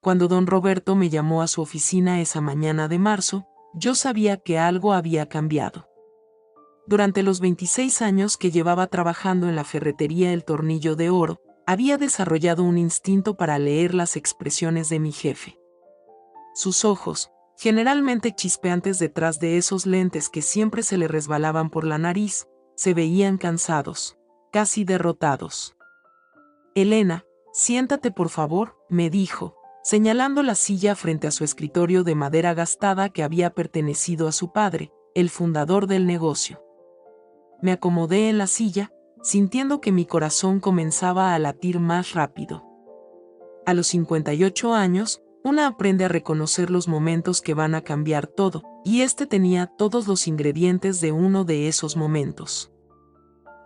Cuando don Roberto me llamó a su oficina esa mañana de marzo, yo sabía que algo había cambiado. Durante los 26 años que llevaba trabajando en la ferretería El Tornillo de Oro, había desarrollado un instinto para leer las expresiones de mi jefe. Sus ojos, generalmente chispeantes detrás de esos lentes que siempre se le resbalaban por la nariz, se veían cansados, casi derrotados. «Elena, siéntate por favor», me dijo, señalando la silla frente a su escritorio de madera gastada que había pertenecido a su padre, el fundador del negocio. Me acomodé en la silla, sintiendo que mi corazón comenzaba a latir más rápido. A los 58 años, una aprende a reconocer los momentos que van a cambiar todo, y este tenía todos los ingredientes de uno de esos momentos.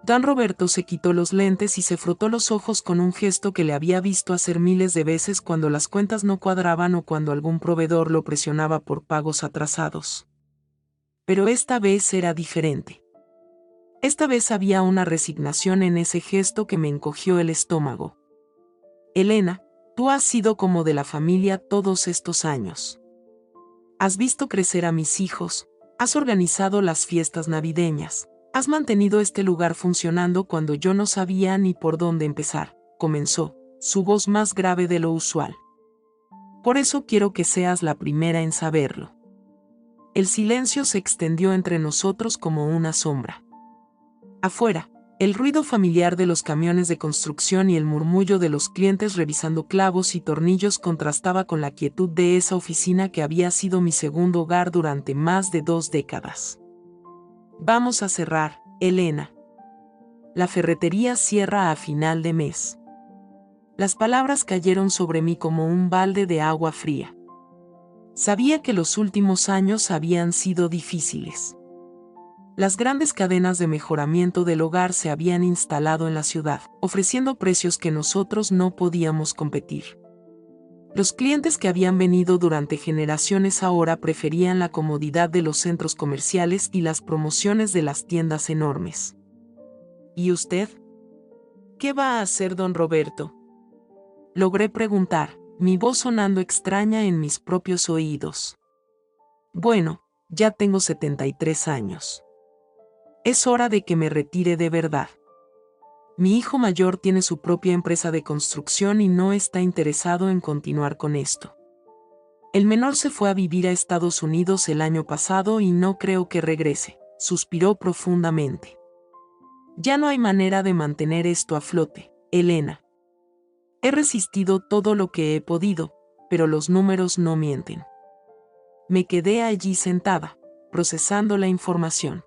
Don Roberto se quitó los lentes y se frotó los ojos con un gesto que le había visto hacer miles de veces cuando las cuentas no cuadraban o cuando algún proveedor lo presionaba por pagos atrasados. Pero esta vez era diferente. Esta vez había una resignación en ese gesto que me encogió el estómago. «Elena, tú has sido como de la familia todos estos años. Has visto crecer a mis hijos, has organizado las fiestas navideñas, has mantenido este lugar funcionando cuando yo no sabía ni por dónde empezar», comenzó, su voz más grave de lo usual. «Por eso quiero que seas la primera en saberlo». El silencio se extendió entre nosotros como una sombra. Afuera, el ruido familiar de los camiones de construcción y el murmullo de los clientes revisando clavos y tornillos contrastaba con la quietud de esa oficina que había sido mi segundo hogar durante más de 2 décadas. «Vamos a cerrar, Elena. La ferretería cierra a final de mes». Las palabras cayeron sobre mí como un balde de agua fría. Sabía que los últimos años habían sido difíciles. Las grandes cadenas de mejoramiento del hogar se habían instalado en la ciudad, ofreciendo precios que nosotros no podíamos competir. Los clientes que habían venido durante generaciones ahora preferían la comodidad de los centros comerciales y las promociones de las tiendas enormes. «¿Y usted? ¿Qué va a hacer don Roberto?», logré preguntar, mi voz sonando extraña en mis propios oídos. «Bueno, ya tengo 73 años. Es hora de que me retire de verdad. Mi hijo mayor tiene su propia empresa de construcción y no está interesado en continuar con esto. El menor se fue a vivir a Estados Unidos el año pasado y no creo que regrese», suspiró profundamente. «Ya no hay manera de mantener esto a flote, Elena. He resistido todo lo que he podido, pero los números no mienten». Me quedé allí sentada, procesando la información.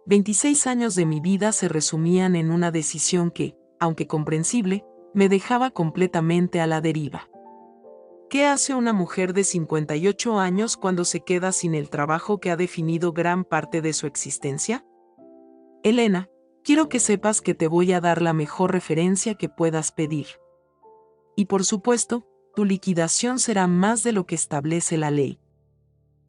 26 años de mi vida se resumían en una decisión que, aunque comprensible, me dejaba completamente a la deriva. ¿Qué hace una mujer de 58 años cuando se queda sin el trabajo que ha definido gran parte de su existencia? «Elena, quiero que sepas que te voy a dar la mejor referencia que puedas pedir. Y por supuesto, tu liquidación será más de lo que establece la ley.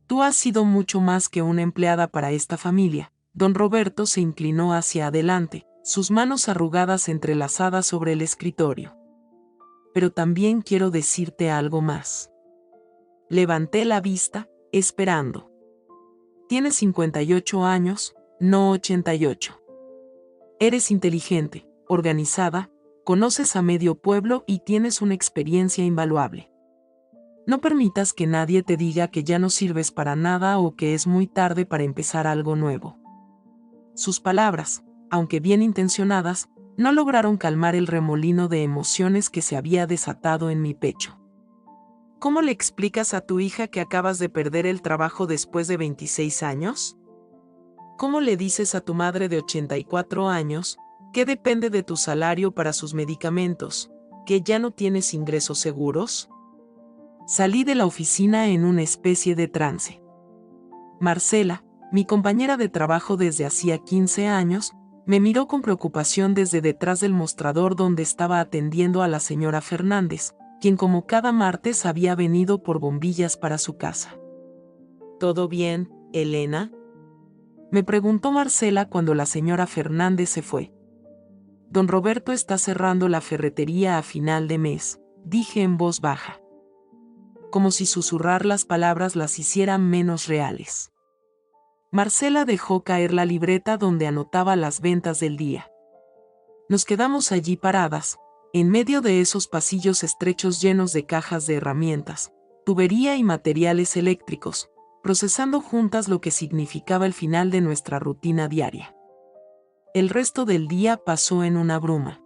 Tú has sido mucho más que una empleada para esta familia». Don Roberto se inclinó hacia adelante, sus manos arrugadas entrelazadas sobre el escritorio. «Pero también quiero decirte algo más». Levanté la vista, esperando. «Tienes 58 años, no 88. Eres inteligente, organizada, conoces a medio pueblo y tienes una experiencia invaluable. No permitas que nadie te diga que ya no sirves para nada o que es muy tarde para empezar algo nuevo». Sus palabras, aunque bien intencionadas, no lograron calmar el remolino de emociones que se había desatado en mi pecho. «¿Cómo le explicas a tu hija que acabas de perder el trabajo después de 26 años? ¿Cómo le dices a tu madre de 84 años, que depende de tu salario para sus medicamentos, que ya no tienes ingresos seguros?» Salí de la oficina en una especie de trance. Marcela, mi compañera de trabajo desde hacía 15 años, me miró con preocupación desde detrás del mostrador donde estaba atendiendo a la señora Fernández, quien como cada martes había venido por bombillas para su casa. «¿Todo bien, Elena?», me preguntó Marcela cuando la señora Fernández se fue. «Don Roberto está cerrando la ferretería a final de mes», dije en voz baja. como si susurrar las palabras las hiciera menos reales. Marcela dejó caer la libreta donde anotaba las ventas del día. Nos quedamos allí paradas, en medio de esos pasillos estrechos llenos de cajas de herramientas, tubería y materiales eléctricos, procesando juntas lo que significaba el final de nuestra rutina diaria. El resto del día pasó en una bruma.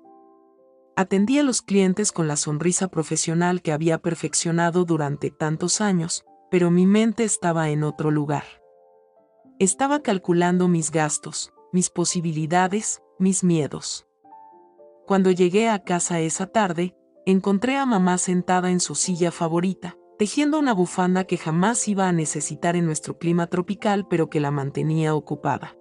Atendí a los clientes con la sonrisa profesional que había perfeccionado durante tantos años, pero mi mente estaba en otro lugar. Estaba calculando mis gastos, mis posibilidades, mis miedos. Cuando llegué a casa esa tarde, encontré a mamá sentada en su silla favorita, tejiendo una bufanda que jamás iba a necesitar en nuestro clima tropical, pero que la mantenía ocupada.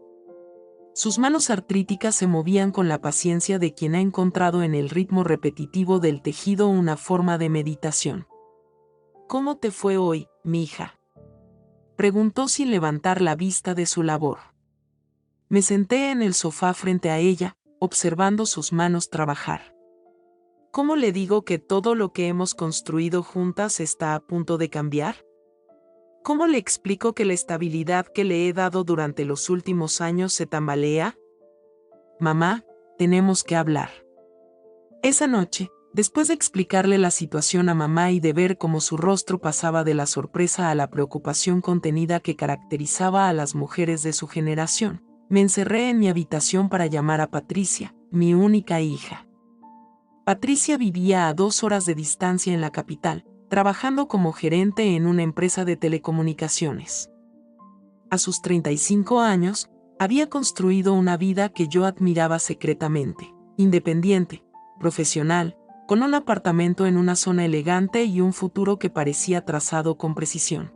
Sus manos artríticas se movían con la paciencia de quien ha encontrado en el ritmo repetitivo del tejido una forma de meditación. ¿Cómo te fue hoy, mija?, preguntó sin levantar la vista de su labor. Me senté en el sofá frente a ella, observando sus manos trabajar. ¿Cómo le digo que todo lo que hemos construido juntas está a punto de cambiar? ¿Cómo le explico que la estabilidad que le he dado durante los últimos años se tambalea? Mamá, tenemos que hablar. Esa noche, después de explicarle la situación a mamá y de ver cómo su rostro pasaba de la sorpresa a la preocupación contenida que caracterizaba a las mujeres de su generación, me encerré en mi habitación para llamar a Patricia, mi única hija. Patricia vivía a 2 horas de distancia en la capital, trabajando como gerente en una empresa de telecomunicaciones. A sus 35 años, había construido una vida que yo admiraba secretamente, independiente, profesional, con un apartamento en una zona elegante y un futuro que parecía trazado con precisión.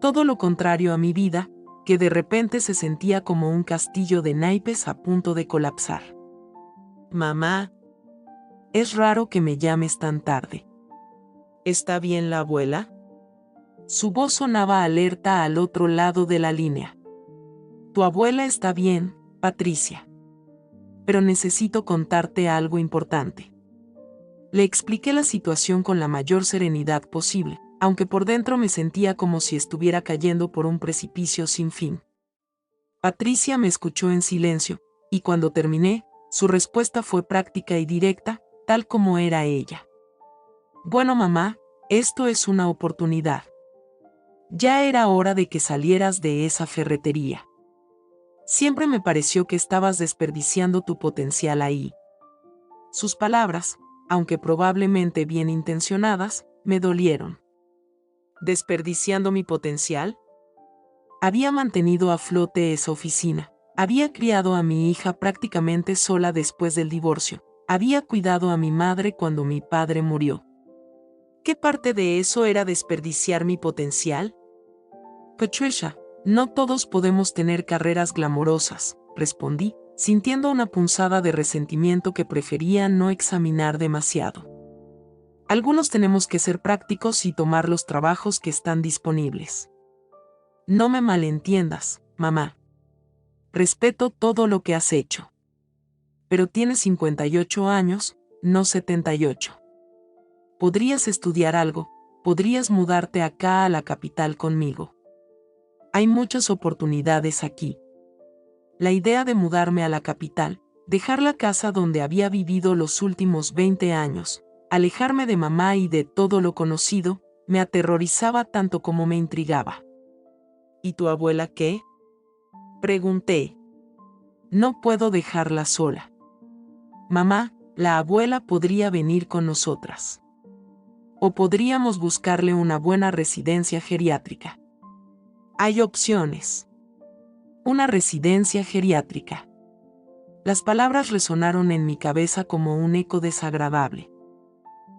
Todo lo contrario a mi vida, que de repente se sentía como un castillo de naipes a punto de colapsar. Mamá, es raro que me llames tan tarde. ¿Está bien la abuela? Su voz sonaba alerta al otro lado de la línea. Tu abuela está bien, Patricia. Pero necesito contarte algo importante. Le expliqué la situación con la mayor serenidad posible, aunque por dentro me sentía como si estuviera cayendo por un precipicio sin fin. Patricia me escuchó en silencio, y cuando terminé, su respuesta fue práctica y directa, tal como era ella. Bueno, mamá, esto es una oportunidad. Ya era hora de que salieras de esa ferretería. Siempre me pareció que estabas desperdiciando tu potencial ahí. Sus palabras, aunque probablemente bien intencionadas, me dolieron. ¿Desperdiciando mi potencial? Había mantenido a flote esa oficina, había criado a mi hija prácticamente sola después del divorcio, había cuidado a mi madre cuando mi padre murió. ¿Qué parte de eso era desperdiciar mi potencial? Patricia, no todos podemos tener carreras glamorosas, respondí, sintiendo una punzada de resentimiento que prefería no examinar demasiado. Algunos tenemos que ser prácticos y tomar los trabajos que están disponibles. No me malentiendas, mamá. Respeto todo lo que has hecho. Pero tienes 58 años, no 78. Podrías estudiar algo, podrías mudarte acá a la capital conmigo. Hay muchas oportunidades aquí. La idea de mudarme a la capital, dejar la casa donde había vivido los últimos 20 años, alejarme de mamá y de todo lo conocido, me aterrorizaba tanto como me intrigaba. ¿Y tu abuela qué?, pregunté. No puedo dejarla sola. Mamá, la abuela podría venir con nosotras. O podríamos buscarle una buena residencia geriátrica. Hay opciones. Una residencia geriátrica. Las palabras resonaron en mi cabeza como un eco desagradable.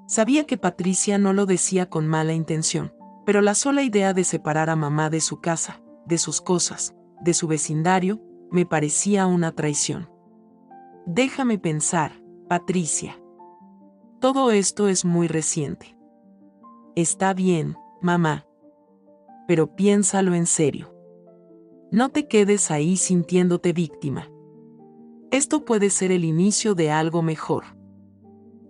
Sabía que Patricia no lo decía con mala intención, pero la sola idea de separar a mamá de su casa, de sus cosas, de su vecindario, me parecía una traición. Déjame pensar, Patricia. Todo esto es muy reciente. Está bien, mamá. Pero piénsalo en serio. No te quedes ahí sintiéndote víctima. Esto puede ser el inicio de algo mejor.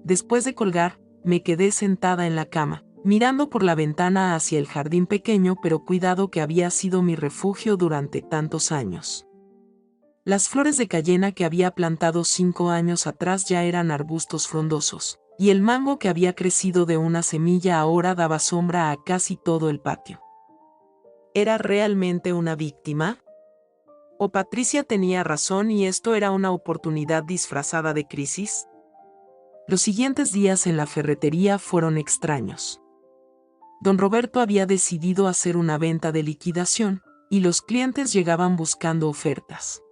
Después de colgar, me quedé sentada en la cama, mirando por la ventana hacia el jardín pequeño pero cuidado que había sido mi refugio durante tantos años. Las flores de cayena que había plantado 5 años atrás ya eran arbustos frondosos, y el mango que había crecido de una semilla ahora daba sombra a casi todo el patio. ¿Era realmente una víctima? ¿O Patricia tenía razón y esto era una oportunidad disfrazada de crisis? Los siguientes días en la ferretería fueron extraños. Don Roberto había decidido hacer una venta de liquidación, y los clientes llegaban buscando ofertas.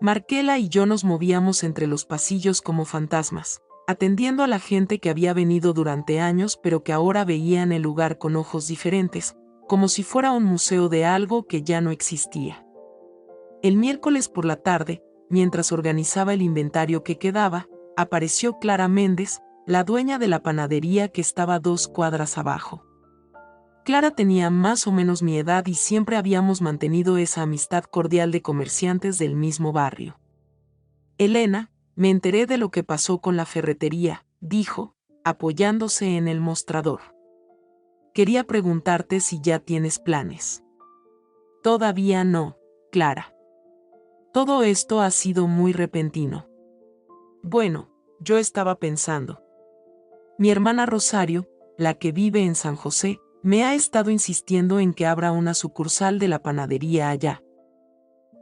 Markela y yo nos movíamos entre los pasillos como fantasmas, atendiendo a la gente que había venido durante años pero que ahora veían el lugar con ojos diferentes, como si fuera un museo de algo que ya no existía. El miércoles por la tarde, mientras organizaba el inventario que quedaba, apareció Clara Méndez, la dueña de la panadería que estaba 2 cuadras abajo. Clara tenía más o menos mi edad y siempre habíamos mantenido esa amistad cordial de comerciantes del mismo barrio. Elena, me enteré de lo que pasó con la ferretería, dijo, apoyándose en el mostrador. Quería preguntarte si ya tienes planes. Todavía no, Clara. Todo esto ha sido muy repentino. Bueno, yo estaba pensando. Mi hermana Rosario, la que vive en San José, me ha estado insistiendo en que abra una sucursal de la panadería allá.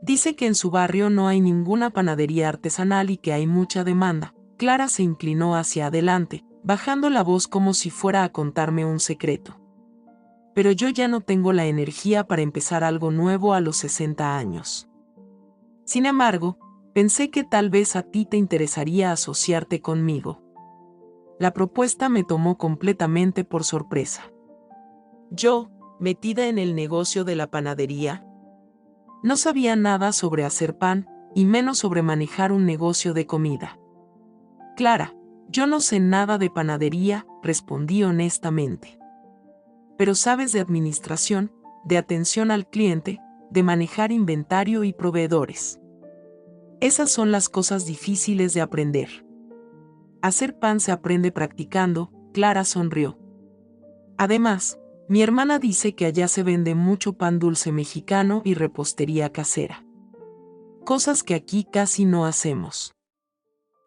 Dice que en su barrio no hay ninguna panadería artesanal y que hay mucha demanda. Clara se inclinó hacia adelante, bajando la voz como si fuera a contarme un secreto. Pero yo ya no tengo la energía para empezar algo nuevo a los 60 años. Sin embargo, pensé que tal vez a ti te interesaría asociarte conmigo. La propuesta me tomó completamente por sorpresa. Yo, metida en el negocio de la panadería, no sabía nada sobre hacer pan, y menos sobre manejar un negocio de comida. Clara, yo no sé nada de panadería, respondí honestamente. Pero sabes de administración, de atención al cliente, de manejar inventario y proveedores. Esas son las cosas difíciles de aprender. Hacer pan se aprende practicando, Clara sonrió. Además, mi hermana dice que allá se vende mucho pan dulce mexicano y repostería casera. Cosas que aquí casi no hacemos.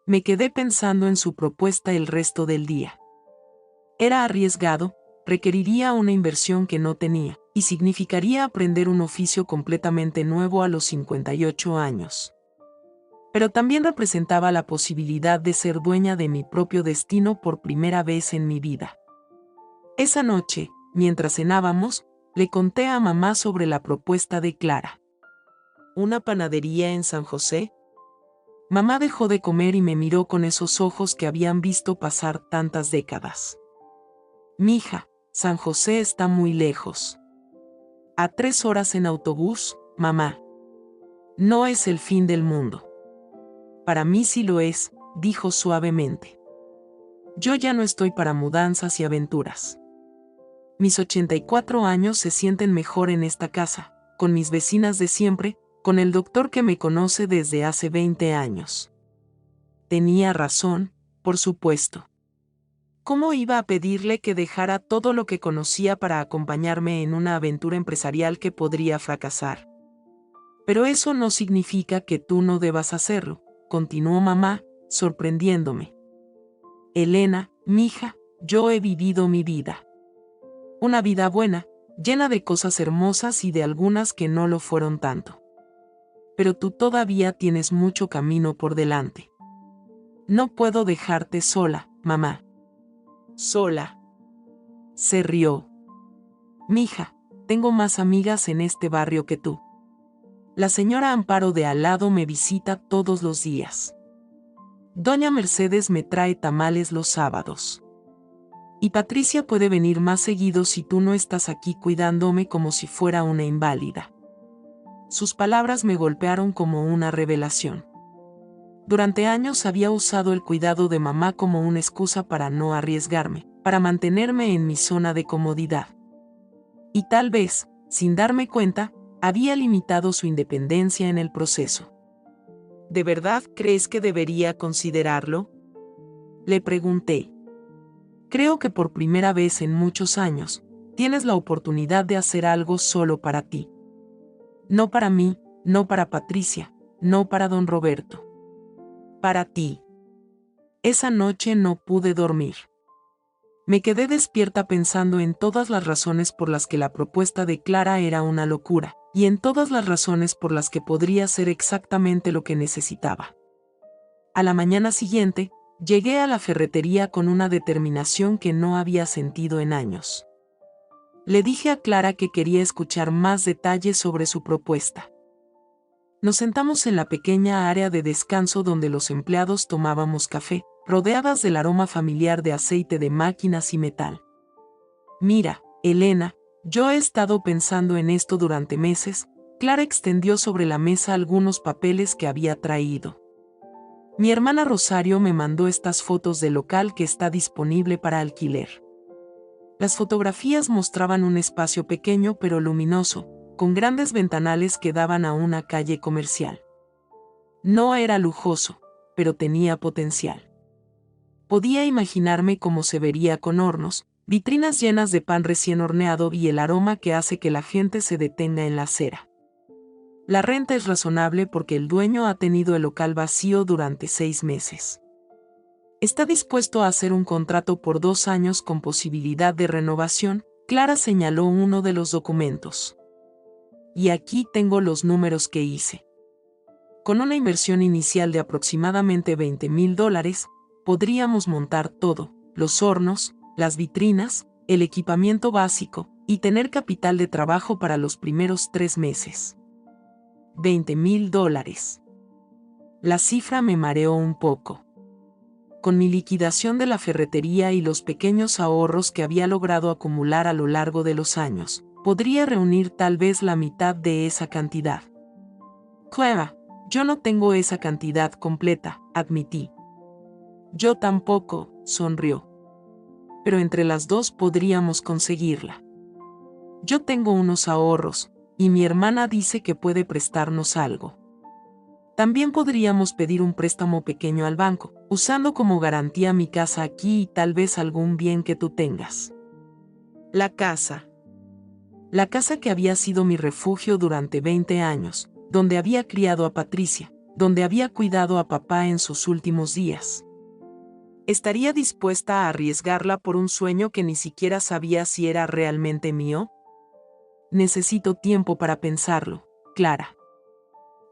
Me quedé pensando en su propuesta el resto del día. Era arriesgado, requeriría una inversión que no tenía, y significaría aprender un oficio completamente nuevo a los 58 años. Pero también representaba la posibilidad de ser dueña de mi propio destino por primera vez en mi vida. Esa noche, mientras cenábamos, le conté a mamá sobre la propuesta de Clara. ¿Una panadería en San José? Mamá dejó de comer y me miró con esos ojos que habían visto pasar tantas décadas. Mija, San José está muy lejos. A 3 horas en autobús, mamá. No es el fin del mundo. Para mí sí lo es, dijo suavemente. Yo ya no estoy para mudanzas y aventuras. Mis 84 años se sienten mejor en esta casa, con mis vecinas de siempre, con el doctor que me conoce desde hace 20 años. Tenía razón, por supuesto. ¿Cómo iba a pedirle que dejara todo lo que conocía para acompañarme en una aventura empresarial que podría fracasar? Pero eso no significa que tú no debas hacerlo, continuó mamá, sorprendiéndome. Elena, mija, yo he vivido mi vida. Una vida buena, llena de cosas hermosas y de algunas que no lo fueron tanto. Pero tú todavía tienes mucho camino por delante. No puedo dejarte sola, mamá. Sola. Se rió. Mija, tengo más amigas en este barrio que tú. La señora Amparo de al lado me visita todos los días. Doña Mercedes me trae tamales los sábados. Y Patricia puede venir más seguido si tú no estás aquí cuidándome como si fuera una inválida. Sus palabras me golpearon como una revelación. Durante años había usado el cuidado de mamá como una excusa para no arriesgarme, para mantenerme en mi zona de comodidad. Y tal vez, sin darme cuenta, había limitado su independencia en el proceso. ¿De verdad crees que debería considerarlo?, le pregunté. Creo que por primera vez en muchos años, tienes la oportunidad de hacer algo solo para ti. No para mí, no para Patricia, no para don Roberto. Para ti. Esa noche no pude dormir. Me quedé despierta pensando en todas las razones por las que la propuesta de Clara era una locura, y en todas las razones por las que podría ser exactamente lo que necesitaba. A la mañana siguiente, llegué a la ferretería con una determinación que no había sentido en años. Le dije a Clara que quería escuchar más detalles sobre su propuesta. Nos sentamos en la pequeña área de descanso donde los empleados tomábamos café, rodeadas del aroma familiar de aceite de máquinas y metal. Mira, Elena, yo he estado pensando en esto durante meses. Clara extendió sobre la mesa algunos papeles que había traído. Mi hermana Rosario me mandó estas fotos del local que está disponible para alquiler. Las fotografías mostraban un espacio pequeño pero luminoso, con grandes ventanales que daban a una calle comercial. No era lujoso, pero tenía potencial. Podía imaginarme cómo se vería con hornos, vitrinas llenas de pan recién horneado y el aroma que hace que la gente se detenga en la acera. La renta es razonable porque el dueño ha tenido el local vacío durante 6 meses. Está dispuesto a hacer un contrato por 2 años con posibilidad de renovación. Clara señaló uno de los documentos. Y aquí tengo los números que hice. Con una inversión inicial de aproximadamente $20,000, podríamos montar todo, los hornos, las vitrinas, el equipamiento básico, y tener capital de trabajo para los primeros 3 meses. $20,000. La cifra me mareó un poco. Con mi liquidación de la ferretería y los pequeños ahorros que había logrado acumular a lo largo de los años, podría reunir tal vez la mitad de esa cantidad. Clara, yo no tengo esa cantidad completa, admití. Yo tampoco, sonrió. Pero entre las dos podríamos conseguirla. Yo tengo unos ahorros, y mi hermana dice que puede prestarnos algo. También podríamos pedir un préstamo pequeño al banco, usando como garantía mi casa aquí y tal vez algún bien que tú tengas. La casa. La casa que había sido mi refugio durante 20 años, donde había criado a Patricia, donde había cuidado a papá en sus últimos días. ¿Estaría dispuesta a arriesgarla por un sueño que ni siquiera sabía si era realmente mío? Necesito tiempo para pensarlo, Clara.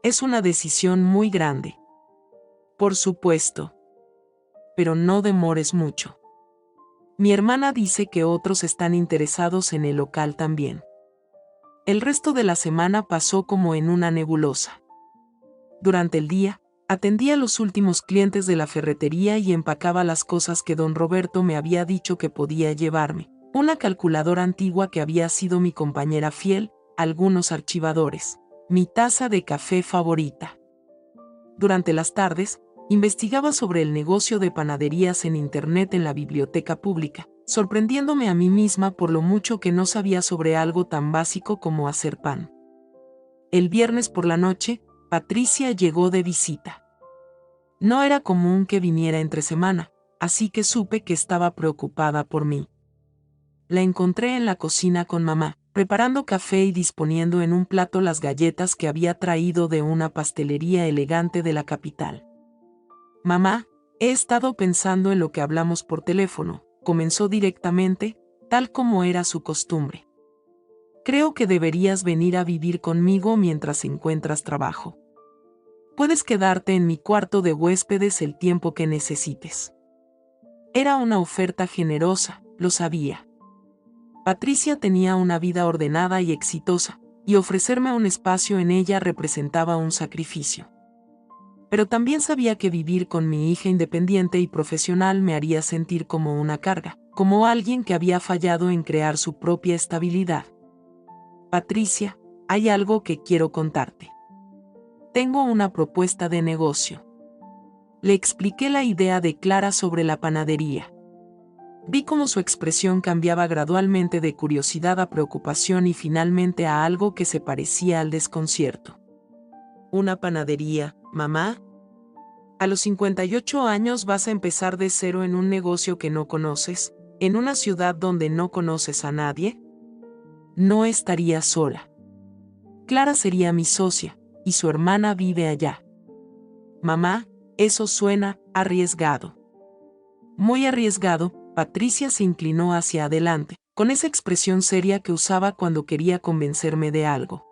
Es una decisión muy grande. Por supuesto. Pero no demores mucho. Mi hermana dice que otros están interesados en el local también. El resto de la semana pasó como en una nebulosa. Durante el día, atendía a los últimos clientes de la ferretería y empacaba las cosas que don Roberto me había dicho que podía llevarme. Una calculadora antigua que había sido mi compañera fiel, algunos archivadores, mi taza de café favorita. Durante las tardes, investigaba sobre el negocio de panaderías en internet en la biblioteca pública, sorprendiéndome a mí misma por lo mucho que no sabía sobre algo tan básico como hacer pan. El viernes por la noche, Patricia llegó de visita. No era común que viniera entre semana, así que supe que estaba preocupada por mí. La encontré en la cocina con mamá, preparando café y disponiendo en un plato las galletas que había traído de una pastelería elegante de la capital. Mamá, he estado pensando en lo que hablamos por teléfono, comenzó directamente, tal como era su costumbre. Creo que deberías venir a vivir conmigo mientras encuentras trabajo. Puedes quedarte en mi cuarto de huéspedes el tiempo que necesites. Era una oferta generosa, lo sabía. Patricia tenía una vida ordenada y exitosa, y ofrecerme un espacio en ella representaba un sacrificio. Pero también sabía que vivir con mi hija independiente y profesional me haría sentir como una carga, como alguien que había fallado en crear su propia estabilidad. Patricia, hay algo que quiero contarte. Tengo una propuesta de negocio. Le expliqué la idea de Clara sobre la panadería. Vi cómo su expresión cambiaba gradualmente de curiosidad a preocupación y finalmente a algo que se parecía al desconcierto. ¿Una panadería, mamá? A los 58 años vas a empezar de cero en un negocio que no conoces. ¿En una ciudad donde no conoces a nadie? No estaría sola. Clara sería mi socia, y su hermana vive allá. Mamá, eso suena arriesgado. Muy arriesgado. Patricia se inclinó hacia adelante, con esa expresión seria que usaba cuando quería convencerme de algo.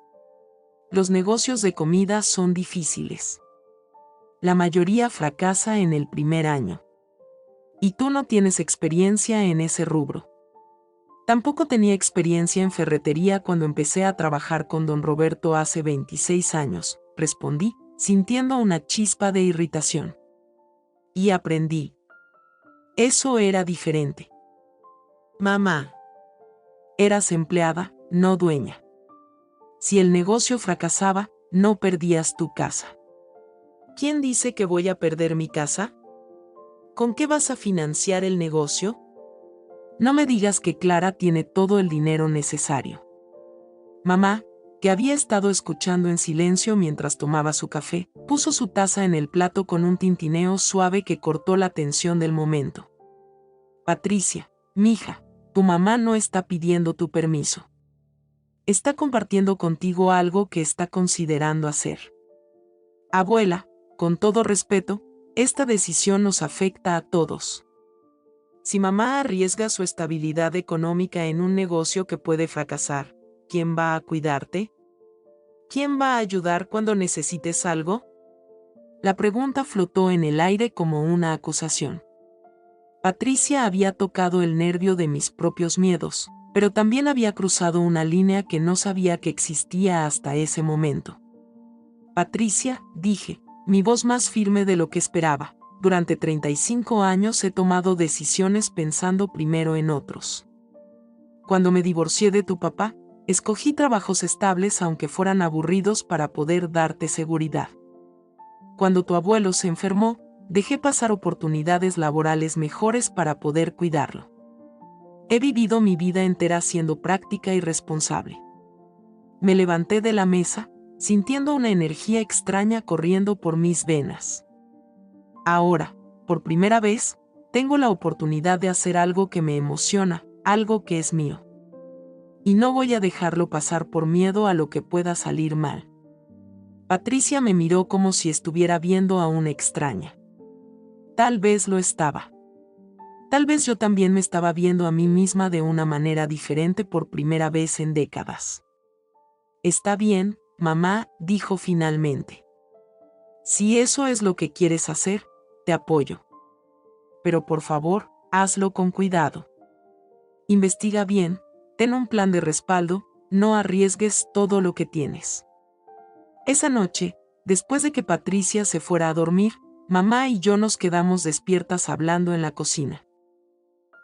Los negocios de comida son difíciles. La mayoría fracasa en el primer año. Y tú no tienes experiencia en ese rubro. Tampoco tenía experiencia en ferretería cuando empecé a trabajar con don Roberto hace 26 años, respondí, sintiendo una chispa de irritación. Y aprendí. Eso era diferente. Mamá. Eras empleada, no dueña. Si el negocio fracasaba, no perdías tu casa. ¿Quién dice que voy a perder mi casa? ¿Con qué vas a financiar el negocio? No me digas que Clara tiene todo el dinero necesario. Mamá, que había estado escuchando en silencio mientras tomaba su café, puso su taza en el plato con un tintineo suave que cortó la tensión del momento. Patricia, mija, tu mamá no está pidiendo tu permiso. Está compartiendo contigo algo que está considerando hacer. Abuela, con todo respeto, esta decisión nos afecta a todos. Si mamá arriesga su estabilidad económica en un negocio que puede fracasar, ¿quién va a cuidarte? ¿Quién va a ayudar cuando necesites algo? La pregunta flotó en el aire como una acusación. Patricia había tocado el nervio de mis propios miedos, pero también había cruzado una línea que no sabía que existía hasta ese momento. Patricia, dije, mi voz más firme de lo que esperaba. Durante 35 años he tomado decisiones pensando primero en otros. Cuando me divorcié de tu papá, escogí trabajos estables aunque fueran aburridos para poder darte seguridad. Cuando tu abuelo se enfermó, dejé pasar oportunidades laborales mejores para poder cuidarlo. He vivido mi vida entera siendo práctica y responsable. Me levanté de la mesa, sintiendo una energía extraña corriendo por mis venas. Ahora, por primera vez, tengo la oportunidad de hacer algo que me emociona, algo que es mío. Y no voy a dejarlo pasar por miedo a lo que pueda salir mal. Patricia me miró como si estuviera viendo a una extraña. Tal vez lo estaba. Tal vez yo también me estaba viendo a mí misma de una manera diferente por primera vez en décadas. Está bien, mamá, dijo finalmente. Si eso es lo que quieres hacer, te apoyo. Pero por favor, hazlo con cuidado. Investiga bien, ten un plan de respaldo, no arriesgues todo lo que tienes. Esa noche, después de que Patricia se fuera a dormir, mamá y yo nos quedamos despiertas hablando en la cocina.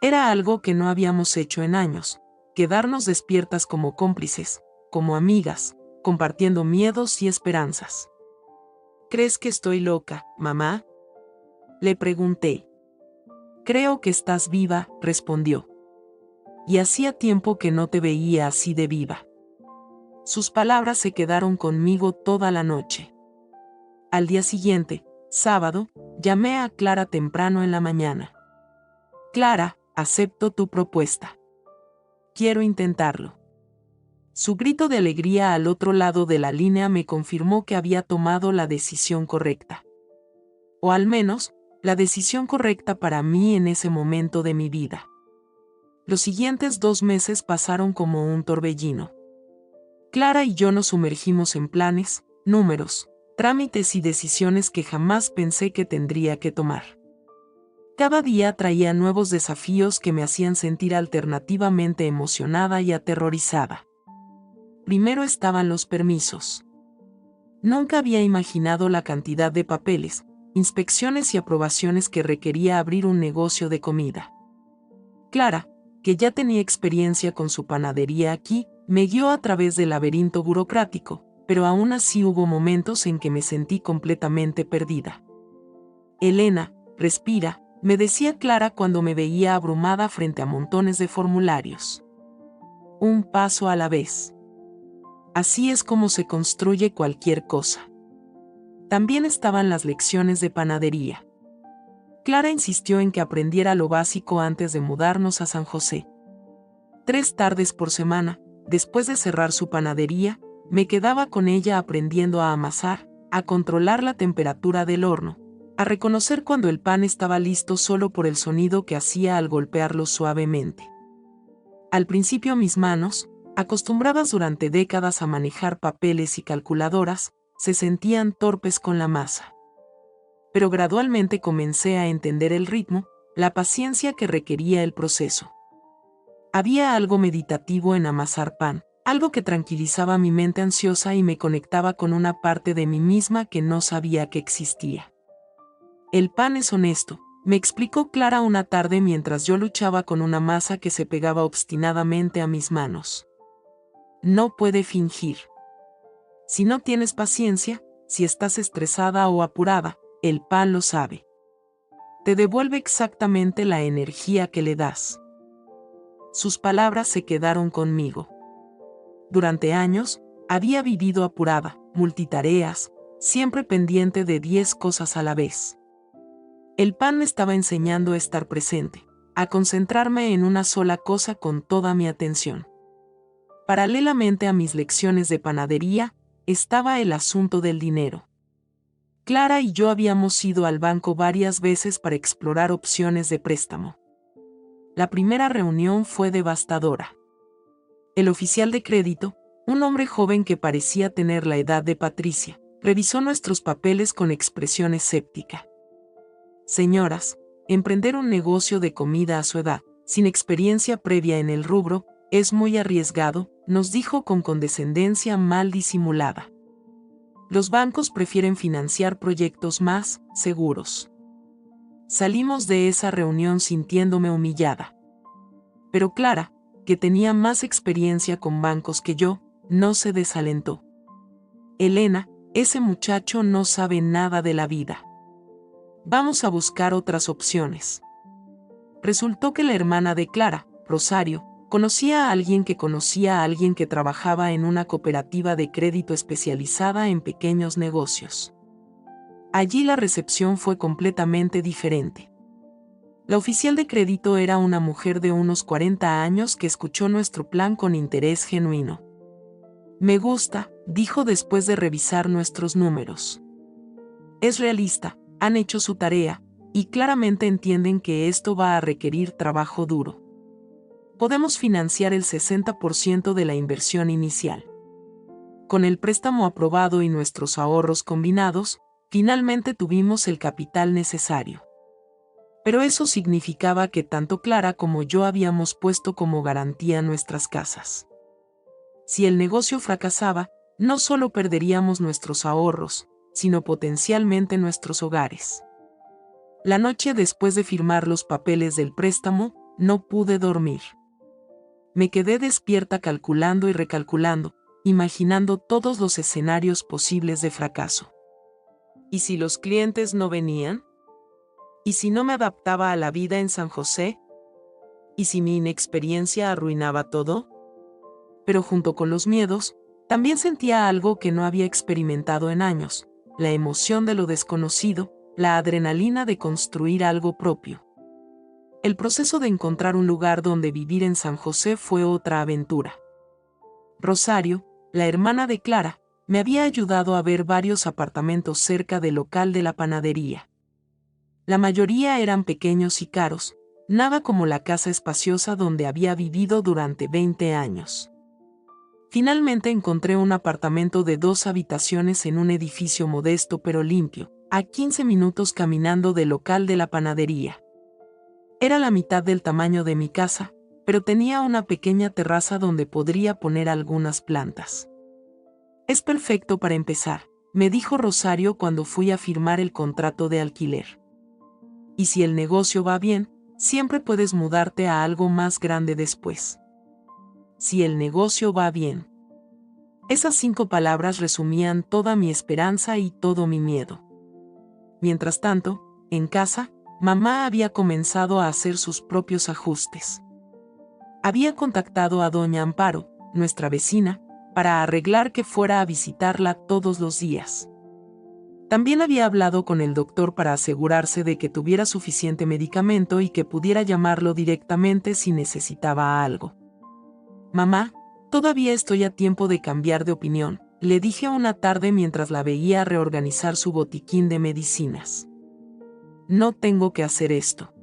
Era algo que no habíamos hecho en años, quedarnos despiertas como cómplices, como amigas, compartiendo miedos y esperanzas. ¿Crees que estoy loca, mamá? Le pregunté. Creo que estás viva, respondió. Y hacía tiempo que no te veía así de viva. Sus palabras se quedaron conmigo toda la noche. Al día siguiente, sábado, llamé a Clara temprano en la mañana. Clara, acepto tu propuesta. Quiero intentarlo. Su grito de alegría al otro lado de la línea me confirmó que había tomado la decisión correcta. O al menos, la decisión correcta para mí en ese momento de mi vida. Los siguientes 2 meses pasaron como un torbellino. Clara y yo nos sumergimos en planes, números, trámites y decisiones que jamás pensé que tendría que tomar. Cada día traía nuevos desafíos que me hacían sentir alternativamente emocionada y aterrorizada. Primero estaban los permisos. Nunca había imaginado la cantidad de papeles, inspecciones y aprobaciones que requería abrir un negocio de comida. Clara, que ya tenía experiencia con su panadería aquí, me guió a través del laberinto burocrático, pero aún así hubo momentos en que me sentí completamente perdida. Elena, respira, me decía Clara cuando me veía abrumada frente a montones de formularios. Un paso a la vez. Así es como se construye cualquier cosa. También estaban las lecciones de panadería. Clara insistió en que aprendiera lo básico antes de mudarnos a San José. 3 tardes por semana, después de cerrar su panadería, me quedaba con ella aprendiendo a amasar, a controlar la temperatura del horno, a reconocer cuando el pan estaba listo solo por el sonido que hacía al golpearlo suavemente. Al principio mis manos, acostumbradas durante décadas a manejar papeles y calculadoras, se sentían torpes con la masa. Pero gradualmente comencé a entender el ritmo, la paciencia que requería el proceso. Había algo meditativo en amasar pan, algo que tranquilizaba mi mente ansiosa y me conectaba con una parte de mí misma que no sabía que existía. El pan es honesto, me explicó Clara una tarde mientras yo luchaba con una masa que se pegaba obstinadamente a mis manos. No puede fingir. Si no tienes paciencia, si estás estresada o apurada, el pan lo sabe. Te devuelve exactamente la energía que le das. Sus palabras se quedaron conmigo. Durante años, había vivido apurada, multitareas, siempre pendiente de 10 cosas a la vez. El pan me estaba enseñando a estar presente, a concentrarme en una sola cosa con toda mi atención. Paralelamente a mis lecciones de panadería, estaba el asunto del dinero. Clara y yo habíamos ido al banco varias veces para explorar opciones de préstamo. La primera reunión fue devastadora. El oficial de crédito, un hombre joven que parecía tener la edad de Patricia, revisó nuestros papeles con expresión escéptica. Señoras, emprender un negocio de comida a su edad, sin experiencia previa en el rubro, es muy arriesgado, nos dijo con condescendencia mal disimulada. Los bancos prefieren financiar proyectos más seguros. Salimos de esa reunión sintiéndome humillada. Pero Clara, que tenía más experiencia con bancos que yo, no se desalentó. Elena, ese muchacho no sabe nada de la vida. Vamos a buscar otras opciones. Resultó que la hermana de Clara, Rosario, conocía a alguien que trabajaba en una cooperativa de crédito especializada en pequeños negocios. Allí la recepción fue completamente diferente. La oficial de crédito era una mujer de unos 40 años que escuchó nuestro plan con interés genuino. Me gusta, dijo después de revisar nuestros números. Es realista, han hecho su tarea, y claramente entienden que esto va a requerir trabajo duro. Podemos financiar el 60% de la inversión inicial. Con el préstamo aprobado y nuestros ahorros combinados, finalmente tuvimos el capital necesario. Pero eso significaba que tanto Clara como yo habíamos puesto como garantía nuestras casas. Si el negocio fracasaba, no solo perderíamos nuestros ahorros, sino potencialmente nuestros hogares. La noche después de firmar los papeles del préstamo, no pude dormir. Me quedé despierta calculando y recalculando, imaginando todos los escenarios posibles de fracaso. ¿Y si los clientes no venían? ¿Y si no me adaptaba a la vida en San José? ¿Y si mi inexperiencia arruinaba todo? Pero junto con los miedos, también sentía algo que no había experimentado en años, la emoción de lo desconocido, la adrenalina de construir algo propio. El proceso de encontrar un lugar donde vivir en San José fue otra aventura. Rosario, la hermana de Clara, me había ayudado a ver varios apartamentos cerca del local de la panadería. La mayoría eran pequeños y caros, nada como la casa espaciosa donde había vivido durante 20 años. Finalmente encontré un apartamento de 2 habitaciones en un edificio modesto pero limpio, a 15 minutos caminando del local de la panadería. Era la mitad del tamaño de mi casa, pero tenía una pequeña terraza donde podría poner algunas plantas. Es perfecto para empezar, me dijo Rosario cuando fui a firmar el contrato de alquiler. Y si el negocio va bien, siempre puedes mudarte a algo más grande después. Si el negocio va bien. Esas 5 palabras resumían toda mi esperanza y todo mi miedo. Mientras tanto, en casa, mamá había comenzado a hacer sus propios ajustes. Había contactado a doña Amparo, nuestra vecina, para arreglar que fuera a visitarla todos los días. También había hablado con el doctor para asegurarse de que tuviera suficiente medicamento y que pudiera llamarlo directamente si necesitaba algo. Mamá, todavía estoy a tiempo de cambiar de opinión, le dije una tarde mientras la veía reorganizar su botiquín de medicinas. No tengo que hacer esto.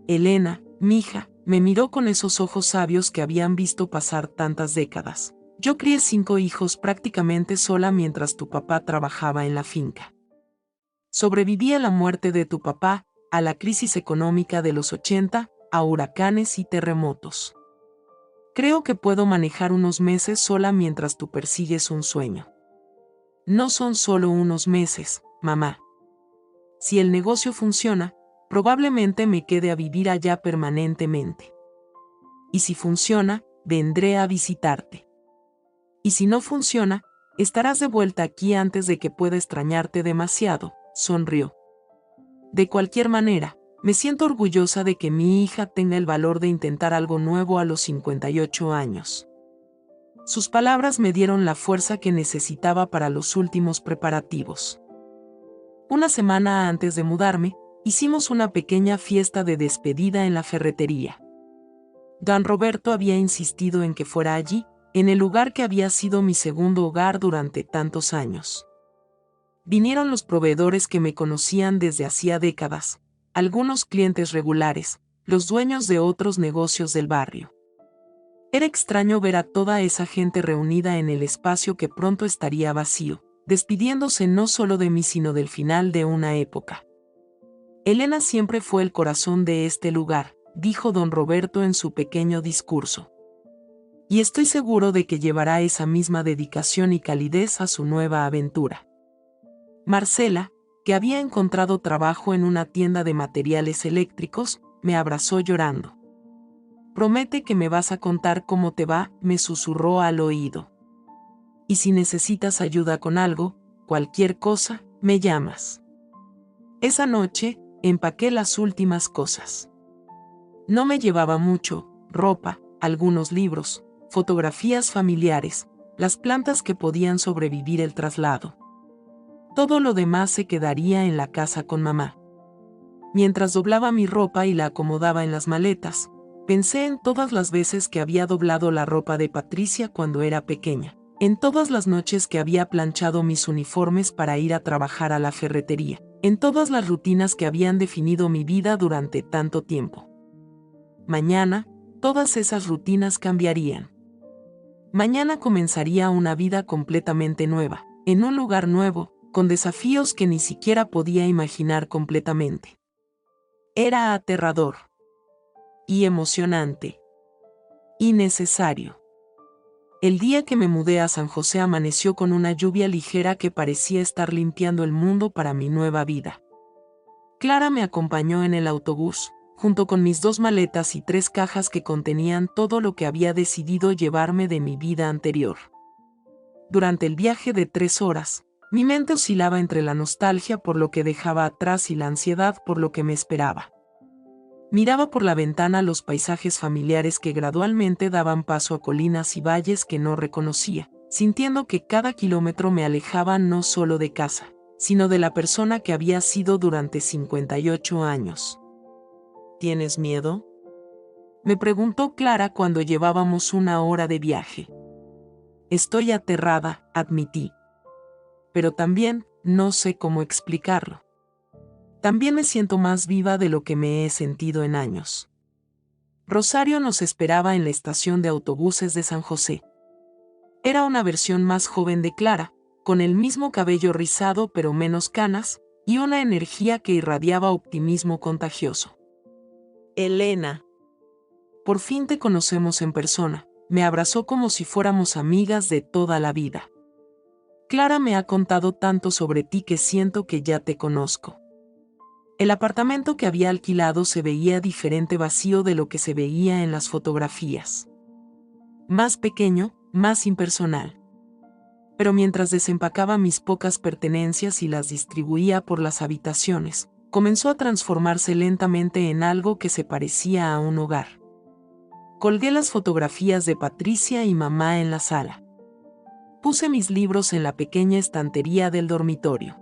Elena, mija, me miró con esos ojos sabios que habían visto pasar tantas décadas. Yo crié 5 hijos prácticamente sola mientras tu papá trabajaba en la finca. Sobreviví a la muerte de tu papá, a la crisis económica de los 80, a huracanes y terremotos. Creo que puedo manejar unos meses sola mientras tú persigues un sueño. No son solo unos meses, mamá. Si el negocio funciona, probablemente me quede a vivir allá permanentemente. Y si funciona, vendré a visitarte. Y si no funciona, estarás de vuelta aquí antes de que pueda extrañarte demasiado, sonrió. De cualquier manera, me siento orgullosa de que mi hija tenga el valor de intentar algo nuevo a los 58 años. Sus palabras me dieron la fuerza que necesitaba para los últimos preparativos. Una semana antes de mudarme, hicimos una pequeña fiesta de despedida en la ferretería. Don Roberto había insistido en que fuera allí, en el lugar que había sido mi segundo hogar durante tantos años. Vinieron los proveedores que me conocían desde hacía décadas, algunos clientes regulares, los dueños de otros negocios del barrio. Era extraño ver a toda esa gente reunida en el espacio que pronto estaría vacío, despidiéndose no solo de mí sino del final de una época. Elena siempre fue el corazón de este lugar, dijo don Roberto en su pequeño discurso. Y estoy seguro de que llevará esa misma dedicación y calidez a su nueva aventura. Marcela, que había encontrado trabajo en una tienda de materiales eléctricos, me abrazó llorando. Promete que me vas a contar cómo te va, me susurró al oído. Y si necesitas ayuda con algo, cualquier cosa, me llamas. Esa noche, empaqué las últimas cosas. No me llevaba mucho, ropa, algunos libros, fotografías familiares, las plantas que podían sobrevivir el traslado. Todo lo demás se quedaría en la casa con mamá. Mientras doblaba mi ropa y la acomodaba en las maletas, pensé en todas las veces que había doblado la ropa de Patricia cuando era pequeña, en todas las noches que había planchado mis uniformes para ir a trabajar a la ferretería, en todas las rutinas que habían definido mi vida durante tanto tiempo. Mañana, todas esas rutinas cambiarían. Mañana comenzaría una vida completamente nueva, en un lugar nuevo, con desafíos que ni siquiera podía imaginar completamente. Era aterrador. Y emocionante. Y necesario. El día que me mudé a San José amaneció con una lluvia ligera que parecía estar limpiando el mundo para mi nueva vida. Clara me acompañó en el autobús, junto con mis 2 maletas y 3 cajas que contenían todo lo que había decidido llevarme de mi vida anterior. Durante el viaje de 3 horas, mi mente oscilaba entre la nostalgia por lo que dejaba atrás y la ansiedad por lo que me esperaba. Miraba por la ventana los paisajes familiares que gradualmente daban paso a colinas y valles que no reconocía, sintiendo que cada kilómetro me alejaba no solo de casa, sino de la persona que había sido durante 58 años. ¿Tienes miedo?, me preguntó Clara cuando llevábamos 1 hora de viaje. Estoy aterrada, admití. Pero también, no sé cómo explicarlo. También me siento más viva de lo que me he sentido en años. Rosario nos esperaba en la estación de autobuses de San José. Era una versión más joven de Clara, con el mismo cabello rizado pero menos canas, y una energía que irradiaba optimismo contagioso. Elena. Por fin te conocemos en persona, me abrazó como si fuéramos amigas de toda la vida. Clara me ha contado tanto sobre ti que siento que ya te conozco. El apartamento que había alquilado se veía diferente, vacío de lo que se veía en las fotografías. Más pequeño, más impersonal. Pero mientras desempacaba mis pocas pertenencias y las distribuía por las habitaciones, comenzó a transformarse lentamente en algo que se parecía a un hogar. Colgué las fotografías de Patricia y mamá en la sala. Puse mis libros en la pequeña estantería del dormitorio.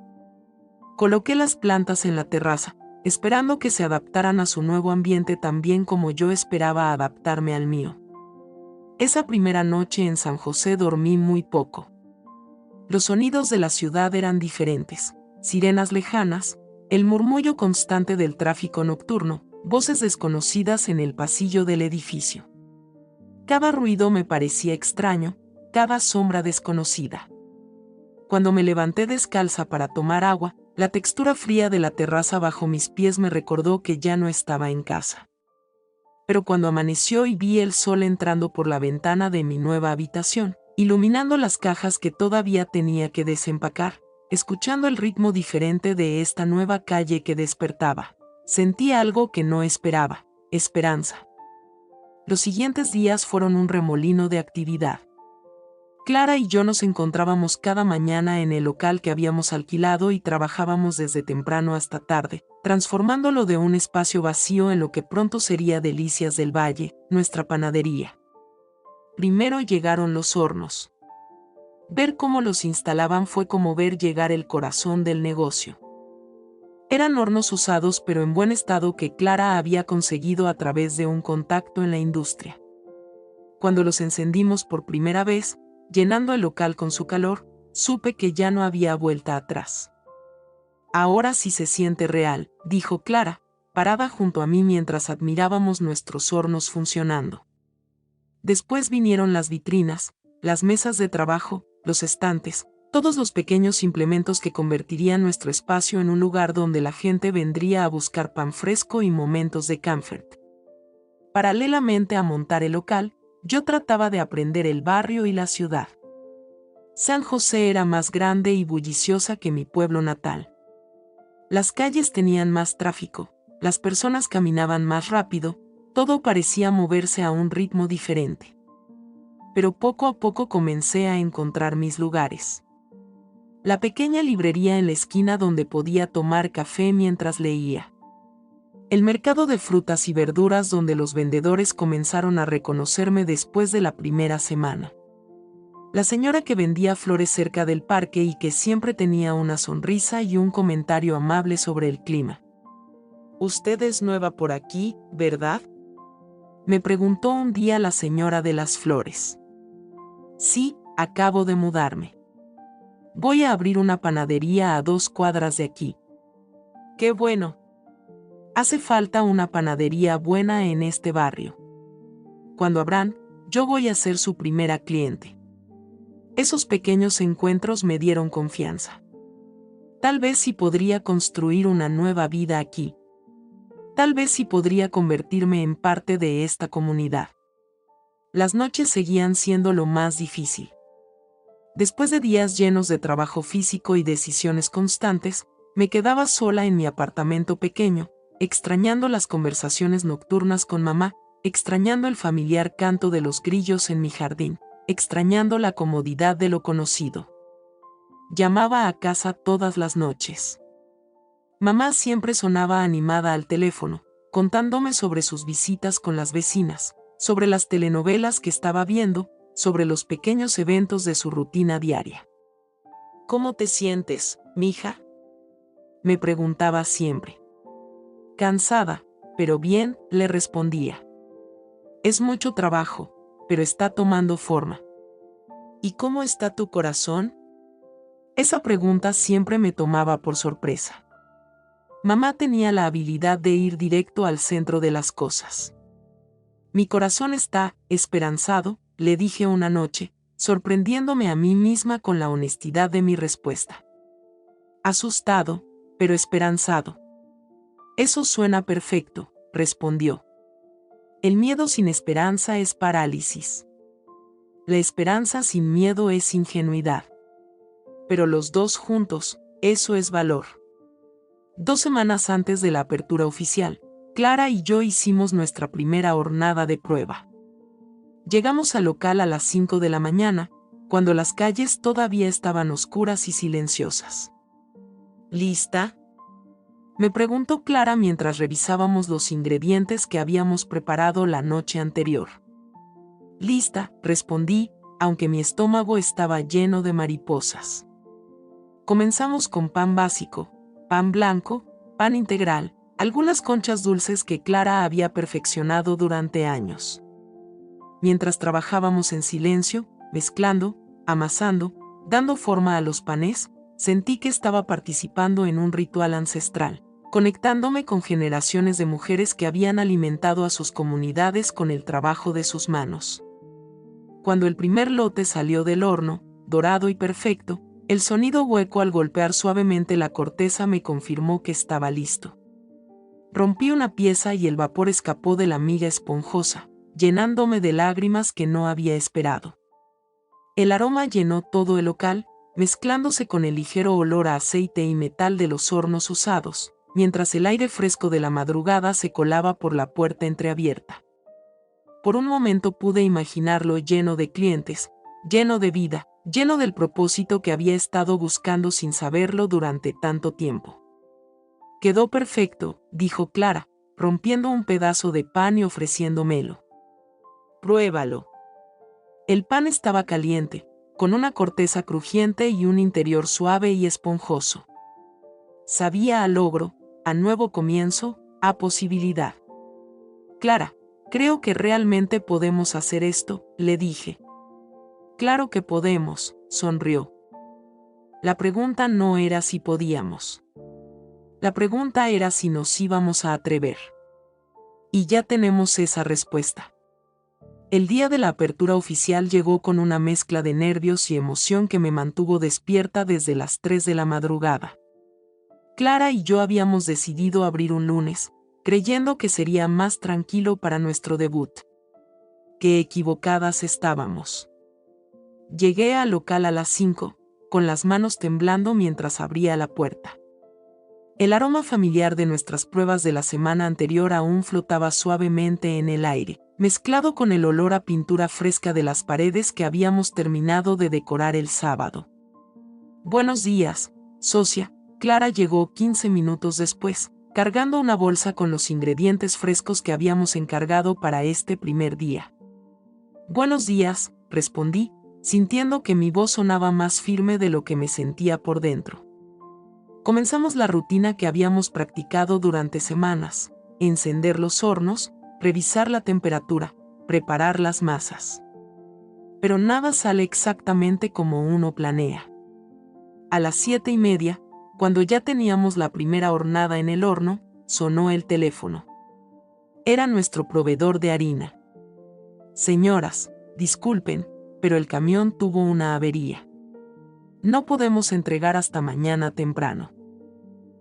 Coloqué las plantas en la terraza, esperando que se adaptaran a su nuevo ambiente tan bien como yo esperaba adaptarme al mío. Esa primera noche en San José dormí muy poco. Los sonidos de la ciudad eran diferentes, sirenas lejanas, el murmullo constante del tráfico nocturno, voces desconocidas en el pasillo del edificio. Cada ruido me parecía extraño, cada sombra desconocida. Cuando me levanté descalza para tomar agua, la textura fría de la terraza bajo mis pies me recordó que ya no estaba en casa. Pero cuando amaneció y vi el sol entrando por la ventana de mi nueva habitación, iluminando las cajas que todavía tenía que desempacar, escuchando el ritmo diferente de esta nueva calle que despertaba, sentí algo que no esperaba: esperanza. Los siguientes días fueron un remolino de actividad. Clara y yo nos encontrábamos cada mañana en el local que habíamos alquilado y trabajábamos desde temprano hasta tarde, transformándolo de un espacio vacío en lo que pronto sería Delicias del Valle, nuestra panadería. Primero llegaron los hornos. Ver cómo los instalaban fue como ver llegar el corazón del negocio. Eran hornos usados pero en buen estado que Clara había conseguido a través de un contacto en la industria. Cuando los encendimos por primera vez, llenando el local con su calor, supe que ya no había vuelta atrás. Ahora sí se siente real, dijo Clara, parada junto a mí mientras admirábamos nuestros hornos funcionando. Después vinieron las vitrinas, las mesas de trabajo, los estantes, todos los pequeños implementos que convertirían nuestro espacio en un lugar donde la gente vendría a buscar pan fresco y momentos de comfort. Paralelamente a montar el local, yo trataba de aprender el barrio y la ciudad. San José era más grande y bulliciosa que mi pueblo natal. Las calles tenían más tráfico, las personas caminaban más rápido, todo parecía moverse a un ritmo diferente. Pero poco a poco comencé a encontrar mis lugares. La pequeña librería en la esquina donde podía tomar café mientras leía. El mercado de frutas y verduras donde los vendedores comenzaron a reconocerme después de la primera semana. La señora que vendía flores cerca del parque y que siempre tenía una sonrisa y un comentario amable sobre el clima. «Usted es nueva por aquí, ¿verdad?», me preguntó un día la señora de las flores. «Sí, acabo de mudarme. Voy a abrir una panadería a 2 cuadras de aquí». «Qué bueno. Hace falta una panadería buena en este barrio. Cuando abran, yo voy a ser su primera cliente». Esos pequeños encuentros me dieron confianza. Tal vez sí podría construir una nueva vida aquí. Tal vez sí podría convertirme en parte de esta comunidad. Las noches seguían siendo lo más difícil. Después de días llenos de trabajo físico y decisiones constantes, me quedaba sola en mi apartamento pequeño, extrañando las conversaciones nocturnas con mamá, extrañando el familiar canto de los grillos en mi jardín, extrañando la comodidad de lo conocido. Llamaba a casa todas las noches. Mamá siempre sonaba animada al teléfono, contándome sobre sus visitas con las vecinas, sobre las telenovelas que estaba viendo, sobre los pequeños eventos de su rutina diaria. «¿Cómo te sientes, mija?», me preguntaba siempre. «Cansada, pero bien», le respondía. «Es mucho trabajo, pero está tomando forma». «¿Y cómo está tu corazón?». Esa pregunta siempre me tomaba por sorpresa. Mamá tenía la habilidad de ir directo al centro de las cosas. «Mi corazón está esperanzado», le dije una noche, sorprendiéndome a mí misma con la honestidad de mi respuesta. «Asustado, pero esperanzado». «Eso suena perfecto», respondió. «El miedo sin esperanza es parálisis. La esperanza sin miedo es ingenuidad. Pero los dos juntos, eso es valor». 2 semanas antes de la apertura oficial, Clara y yo hicimos nuestra primera jornada de prueba. Llegamos al local a las 5 de la mañana, cuando las calles todavía estaban oscuras y silenciosas. «¿Lista?», me preguntó Clara mientras revisábamos los ingredientes que habíamos preparado la noche anterior. «Lista», respondí, aunque mi estómago estaba lleno de mariposas. Comenzamos con pan básico, pan blanco, pan integral, algunas conchas dulces que Clara había perfeccionado durante años. Mientras trabajábamos en silencio, mezclando, amasando, dando forma a los panes, sentí que estaba participando en un ritual ancestral, conectándome con generaciones de mujeres que habían alimentado a sus comunidades con el trabajo de sus manos. Cuando el primer lote salió del horno, dorado y perfecto, el sonido hueco al golpear suavemente la corteza me confirmó que estaba listo. Rompí una pieza y el vapor escapó de la miga esponjosa, llenándome de lágrimas que no había esperado. El aroma llenó todo el local, mezclándose con el ligero olor a aceite y metal de los hornos usados, mientras el aire fresco de la madrugada se colaba por la puerta entreabierta. Por un momento pude imaginarlo lleno de clientes, lleno de vida, lleno del propósito que había estado buscando sin saberlo durante tanto tiempo. «Quedó perfecto», dijo Clara, rompiendo un pedazo de pan y ofreciéndomelo. «Pruébalo». El pan estaba caliente, con una corteza crujiente y un interior suave y esponjoso. Sabía a logro, a nuevo comienzo, a posibilidad. «Clara, creo que realmente podemos hacer esto», le dije. «Claro que podemos», sonrió. La pregunta no era si podíamos. La pregunta era si nos íbamos a atrever. Y ya tenemos esa respuesta. El día de la apertura oficial llegó con una mezcla de nervios y emoción que me mantuvo despierta desde las 3 de la madrugada. Clara y yo habíamos decidido abrir un lunes, creyendo que sería más tranquilo para nuestro debut. Qué equivocadas estábamos. Llegué al local a las 5, con las manos temblando mientras abría la puerta. El aroma familiar de nuestras pruebas de la semana anterior aún flotaba suavemente en el aire, mezclado con el olor a pintura fresca de las paredes que habíamos terminado de decorar el sábado. «Buenos días, socia». Clara llegó 15 minutos después, cargando una bolsa con los ingredientes frescos que habíamos encargado para este primer día. «Buenos días», respondí, sintiendo que mi voz sonaba más firme de lo que me sentía por dentro. Comenzamos la rutina que habíamos practicado durante semanas: encender los hornos, revisar la temperatura, preparar las masas. Pero nada sale exactamente como uno planea. A las 7:30, cuando ya teníamos la primera hornada en el horno, sonó el teléfono. Era nuestro proveedor de harina. «Señoras, disculpen, pero el camión tuvo una avería. No podemos entregar hasta mañana temprano».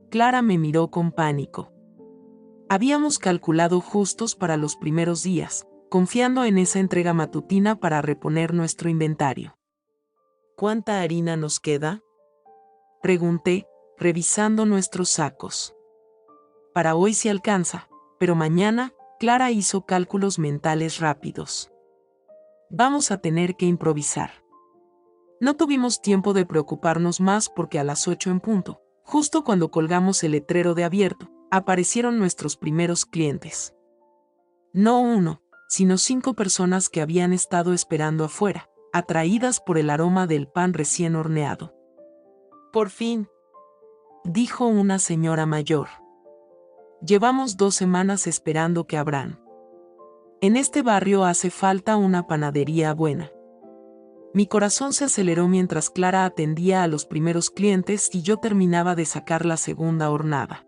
Clara me miró con pánico. Habíamos calculado justos para los primeros días, confiando en esa entrega matutina para reponer nuestro inventario. «¿Cuánta harina nos queda?», pregunté, revisando nuestros sacos. «Para hoy sí alcanza, pero mañana», Clara hizo cálculos mentales rápidos. «Vamos a tener que improvisar». No tuvimos tiempo de preocuparnos más porque a las 8 en punto, justo cuando colgamos el letrero de abierto, aparecieron nuestros primeros clientes. No uno, sino 5 personas que habían estado esperando afuera, atraídas por el aroma del pan recién horneado. «Por fin», dijo una señora mayor. «Llevamos 2 semanas esperando que abran. En este barrio hace falta una panadería buena». Mi corazón se aceleró mientras Clara atendía a los primeros clientes y yo terminaba de sacar la segunda hornada.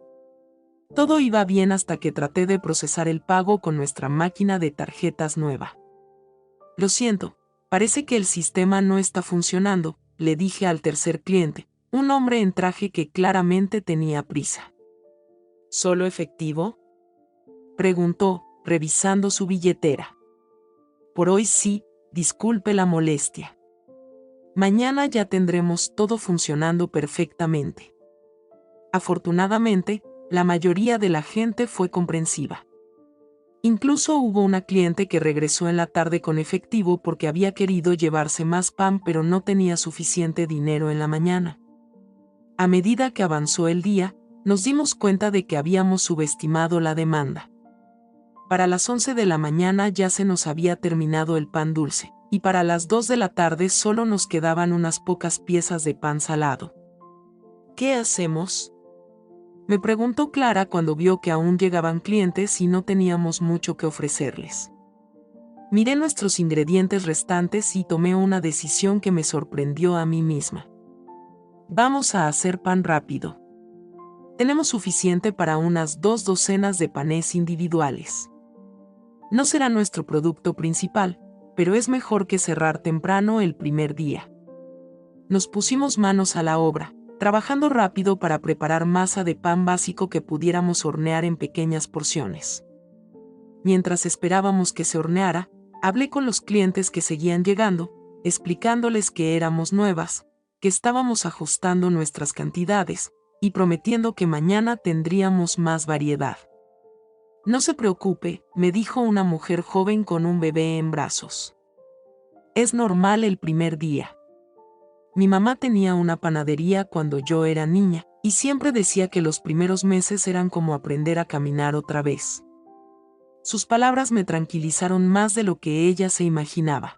Todo iba bien hasta que traté de procesar el pago con nuestra máquina de tarjetas nueva. «Lo siento, parece que el sistema no está funcionando», le dije al tercer cliente, un hombre en traje que claramente tenía prisa. «¿Solo efectivo?», preguntó, revisando su billetera. «Por hoy sí, disculpe la molestia. Mañana ya tendremos todo funcionando perfectamente». Afortunadamente, la mayoría de la gente fue comprensiva. Incluso hubo una cliente que regresó en la tarde con efectivo porque había querido llevarse más pan pero no tenía suficiente dinero en la mañana. A medida que avanzó el día, nos dimos cuenta de que habíamos subestimado la demanda. Para las 11 de la mañana ya se nos había terminado el pan dulce, y para las 2 de la tarde solo nos quedaban unas pocas piezas de pan salado. «¿Qué hacemos?», Me preguntó Clara cuando vio que aún llegaban clientes y no teníamos mucho que ofrecerles. Miré nuestros ingredientes restantes y tomé una decisión que me sorprendió a mí misma. Vamos a hacer pan rápido. Tenemos suficiente para unas 2 docenas de panes individuales. No será nuestro producto principal, pero es mejor que cerrar temprano el primer día. Nos pusimos manos a la obra, trabajando rápido para preparar masa de pan básico que pudiéramos hornear en pequeñas porciones. Mientras esperábamos que se horneara, hablé con los clientes que seguían llegando, explicándoles que éramos nuevas, que estábamos ajustando nuestras cantidades, y prometiendo que mañana tendríamos más variedad. No se preocupe, me dijo una mujer joven con un bebé en brazos. Es normal el primer día. Mi mamá tenía una panadería cuando yo era niña, y siempre decía que los primeros meses eran como aprender a caminar otra vez. Sus palabras me tranquilizaron más de lo que ella se imaginaba.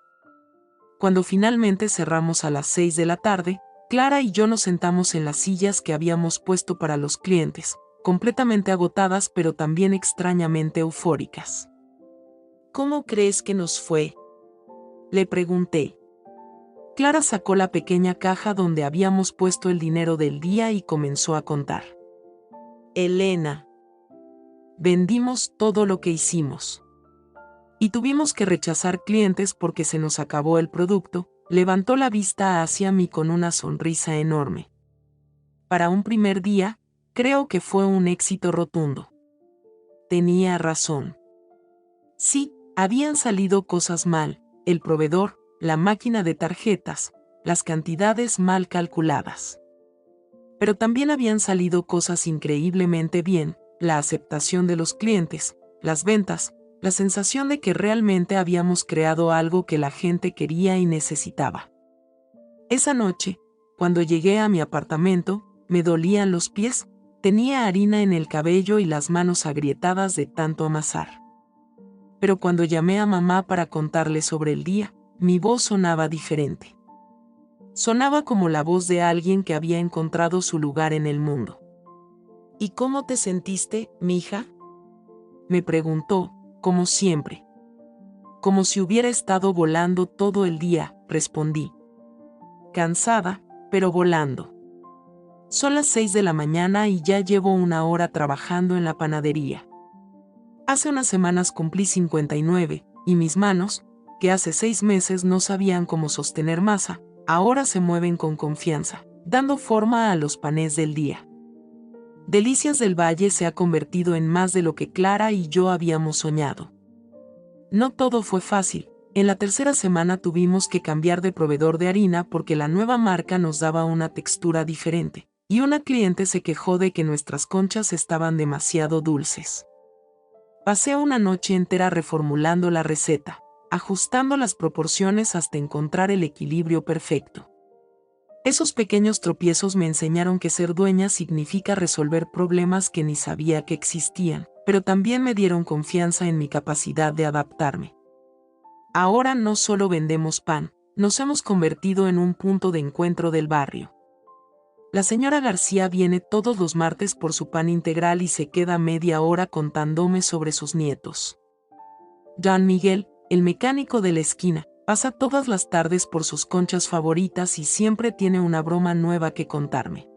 Cuando finalmente cerramos a las 6 de la tarde, Clara y yo nos sentamos en las sillas que habíamos puesto para los clientes, completamente agotadas pero también extrañamente eufóricas. ¿Cómo crees que nos fue?, le pregunté. Clara sacó la pequeña caja donde habíamos puesto el dinero del día y comenzó a contar. Elena. Vendimos todo lo que hicimos. Y tuvimos que rechazar clientes porque se nos acabó el producto. Levantó la vista hacia mí con una sonrisa enorme. Para un primer día, creo que fue un éxito rotundo. Tenía razón. Sí, habían salido cosas mal, el proveedor, la máquina de tarjetas, las cantidades mal calculadas. Pero también habían salido cosas increíblemente bien, la aceptación de los clientes, las ventas, la sensación de que realmente habíamos creado algo que la gente quería y necesitaba. Esa noche, cuando llegué a mi apartamento, me dolían los pies, tenía harina en el cabello y las manos agrietadas de tanto amasar. Pero cuando llamé a mamá para contarle sobre el día, mi voz sonaba diferente. Sonaba como la voz de alguien que había encontrado su lugar en el mundo. ¿Y cómo te sentiste, mija?, me preguntó, como siempre. Como si hubiera estado volando todo el día, respondí. Cansada, pero volando. Son las 6 de la mañana y ya llevo 1 hora trabajando en la panadería. Hace unas semanas cumplí 59, y mis manos, que hace 6 meses no sabían cómo sostener masa, ahora se mueven con confianza, dando forma a los panes del día. Delicias del Valle se ha convertido en más de lo que Clara y yo habíamos soñado. No todo fue fácil. En la tercera semana tuvimos que cambiar de proveedor de harina porque la nueva marca nos daba una textura diferente, y una cliente se quejó de que nuestras conchas estaban demasiado dulces. Pasé una noche entera reformulando la receta, ajustando las proporciones hasta encontrar el equilibrio perfecto. Esos pequeños tropiezos me enseñaron que ser dueña significa resolver problemas que ni sabía que existían, pero también me dieron confianza en mi capacidad de adaptarme. Ahora no solo vendemos pan, nos hemos convertido en un punto de encuentro del barrio. La señora García viene todos los martes por su pan integral y se queda media hora contándome sobre sus nietos. Don Miguel, el mecánico de la esquina, pasa todas las tardes por sus conchas favoritas y siempre tiene una broma nueva que contarme.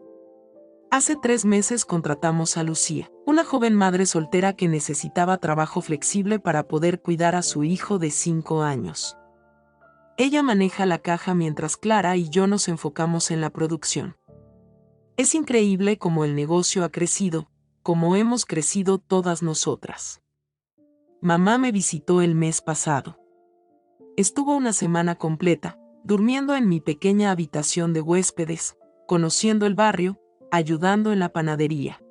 Hace 3 meses contratamos a Lucía, una joven madre soltera que necesitaba trabajo flexible para poder cuidar a su hijo de 5 años. Ella maneja la caja mientras Clara y yo nos enfocamos en la producción. Es increíble cómo el negocio ha crecido, como hemos crecido todas nosotras. Mamá me visitó el mes pasado. Estuvo una semana completa, durmiendo en mi pequeña habitación de huéspedes, conociendo el barrio, ayudando en la panadería.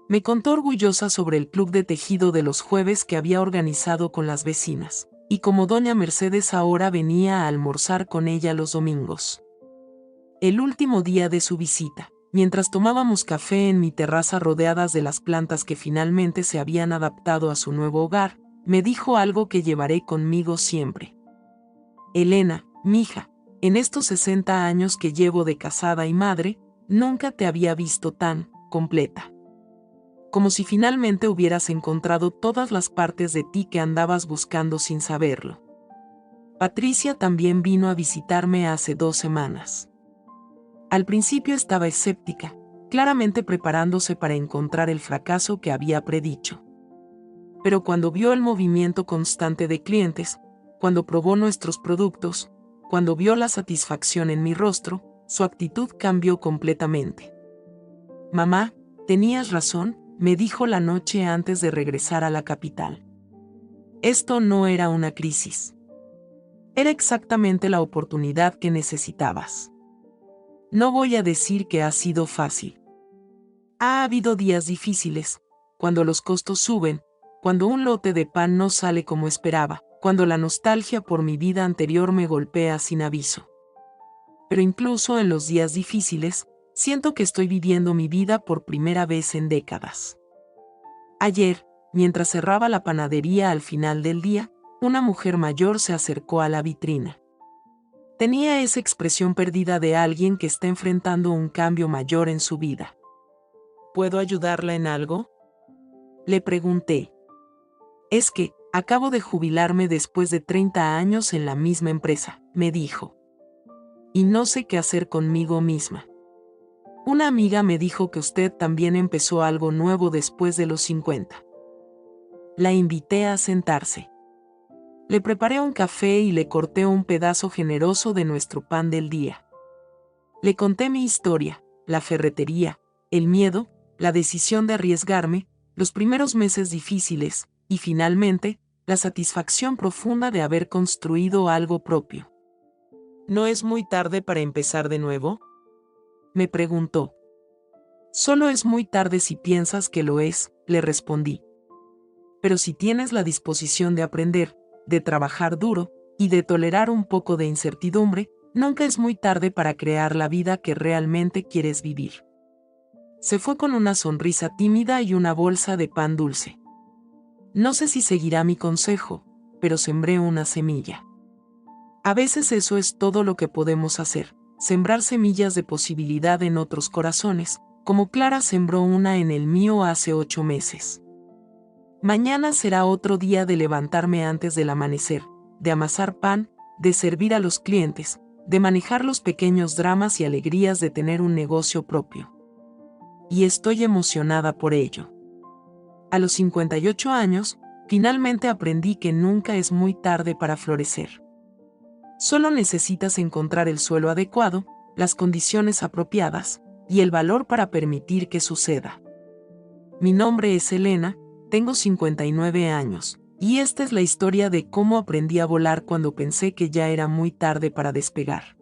Me contó orgullosa sobre el club de tejido de los jueves que había organizado con las vecinas, y cómo doña Mercedes ahora venía a almorzar con ella los domingos. El último día de su visita, mientras tomábamos café en mi terraza rodeadas de las plantas que finalmente se habían adaptado a su nuevo hogar, me dijo algo que llevaré conmigo siempre. Elena, mija, en estos 60 años que llevo de casada y madre, nunca te había visto tan completa. como si finalmente hubieras encontrado todas las partes de ti que andabas buscando sin saberlo. Patricia también vino a visitarme hace 2 semanas. Al principio estaba escéptica, claramente preparándose para encontrar el fracaso que había predicho. Pero cuando vio el movimiento constante de clientes, cuando probó nuestros productos, cuando vio la satisfacción en mi rostro, su actitud cambió completamente. «Mamá, tenías razón», me dijo la noche antes de regresar a la capital. Esto no era una crisis. Era exactamente la oportunidad que necesitabas. No voy a decir que ha sido fácil. Ha habido días difíciles, cuando los costos suben, cuando un lote de pan no sale como esperaba, cuando la nostalgia por mi vida anterior me golpea sin aviso. Pero incluso en los días difíciles, siento que estoy viviendo mi vida por primera vez en décadas. Ayer, mientras cerraba la panadería al final del día, una mujer mayor se acercó a la vitrina. Tenía esa expresión perdida de alguien que está enfrentando un cambio mayor en su vida. ¿Puedo ayudarla en algo?, le pregunté. Es que, acabo de jubilarme después de 30 años en la misma empresa, me dijo. Y no sé qué hacer conmigo misma. Una amiga me dijo que usted también empezó algo nuevo después de los 50. La invité a sentarse. Le preparé un café y le corté un pedazo generoso de nuestro pan del día. Le conté mi historia, la ferretería, el miedo, la decisión de arriesgarme, los primeros meses difíciles, y finalmente, la satisfacción profunda de haber construido algo propio. ¿No es muy tarde para empezar de nuevo?, me preguntó. Solo es muy tarde si piensas que lo es, le respondí. Pero si tienes la disposición de aprender, de trabajar duro, y de tolerar un poco de incertidumbre, nunca es muy tarde para crear la vida que realmente quieres vivir. Se fue con una sonrisa tímida y una bolsa de pan dulce. No sé si seguirá mi consejo, pero sembré una semilla. A veces eso es todo lo que podemos hacer, sembrar semillas de posibilidad en otros corazones, como Clara sembró una en el mío hace 8 meses. Mañana será otro día de levantarme antes del amanecer, de amasar pan, de servir a los clientes, de manejar los pequeños dramas y alegrías de tener un negocio propio. Y estoy emocionada por ello. A los 58 años, finalmente aprendí que nunca es muy tarde para florecer. Solo necesitas encontrar el suelo adecuado, las condiciones apropiadas, y el valor para permitir que suceda. Mi nombre es Elena, tengo 59 años, y esta es la historia de cómo aprendí a volar cuando pensé que ya era muy tarde para despegar.